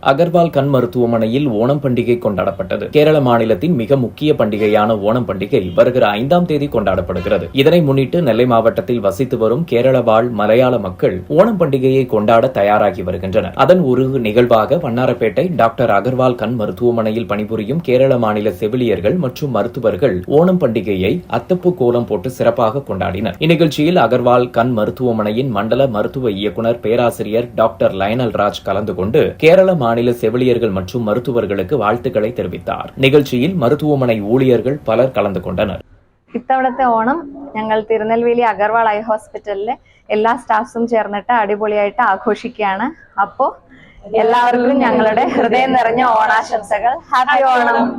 அகர்வால் கண் மருத்துவமனையில் ஓணம் பண்டிகை கொண்டாடப்பட்டது. கேரள மாநிலத்தின் மிக முக்கிய பண்டிகையான ஓணம் பண்டிகை வருகிற 5ஆம் தேதி கொண்டாடப்படுகிறது. இதனை முன்னிட்டு நெல்லை மாவட்டத்தில் வசித்து வரும் கேரள வாழ் மலையாள மக்கள் ஓணம் பண்டிகையை கொண்டாட தயாராகி வருகின்றனர். அதன் ஒரு நிகழ்வாக வண்ணாரப்பேட்டை டாக்டர் அகர்வால் கண் மருத்துவமனையில் பணிபுரியும் கேரள மாநில செவிலியர்கள் மற்றும் மருத்துவர்கள் ஓணம் பண்டிகையை அத்தப்பு கோலம் போட்டு சிறப்பாக கொண்டாடினர். இந்நிகழ்ச்சியில் அகர்வால் கண் மருத்துவமனையின் மண்டல மருத்துவ இயக்குநர் பேராசிரியர் டாக்டர் லயனல் ராஜ் கலந்து கொண்டு கேரள மாநில செவிலியர்கள் மற்றும் மருத்துவர்களுக்கு வாழ்த்துக்களை தெரிவித்தார். நிகழ்ச்சியில் மருத்துவமனை ஊழியர்கள் பலர் கலந்து கொண்டனர். ഇത്തവണത്തെ ഓണം ഞങ്ങൾ തിരുനെൽവേലി അഗർവാൾ ഐ ഹോസ്പിറ്റലിലെ എല്ലാ സ്റ്റാഫ്സും ചേർന്നിട്ട് അടിപൊളിയായിട്ട് ആഘോഷിക്കുകയാണ്. അപ്പോൾ എല്ലാവർക്കും ഞങ്ങളുടെ ഹൃദയം നിറഞ്ഞ ഓണാശംസകൾ. ഹാപ്പി ഓണം.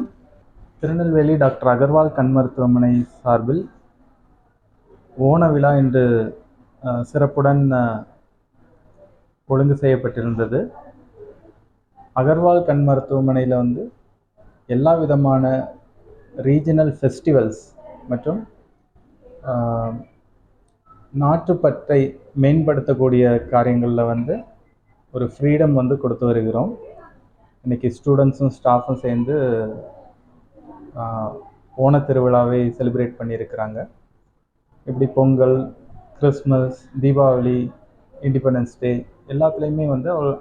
திருநெல்வேலி டாக்டர் அகர்வால் கண் மருத்துவமனை சார்பில் ஓண விழா இன்று சிறப்புடன் ஒழுங்கு செய்யப்பட்டிருந்தது. அகர்வால் கண் மருத்துவமனையில் எல்லா விதமான ரீஜனல் ஃபெஸ்டிவல்ஸ் மற்றும் நாட்டுப்பற்றை மேம்படுத்தக்கூடிய காரியங்களில் ஒரு ஃப்ரீடம் கொடுத்து வருகிறோம். இன்றைக்கி ஸ்டூடெண்ட்ஸும் ஸ்டாஃபும் சேர்ந்து ஓணத்திருவிழாவை செலிப்ரேட் பண்ணியிருக்கிறாங்க. இப்படி Pongal, Christmas, Deepavali, independence day எல்லாத்துலேயுமே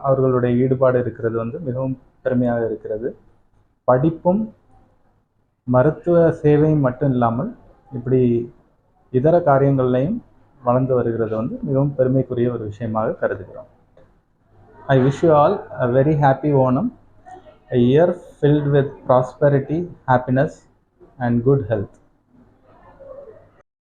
அவர்களுடைய ஈடுபாடு இருக்கிறது மிகவும் பெருமையாக இருக்கிறது. படிப்பும் மருத்துவ சேவையும் மட்டும் இல்லாமல் இப்படி இதர காரியங்கள்லையும் வளர்ந்து வருகிறது மிகவும் பெருமைக்குரிய ஒரு விஷயமாக கருதுகிறோம். I wish you all a very happy Onam, a year filled with prosperity, happiness and good health.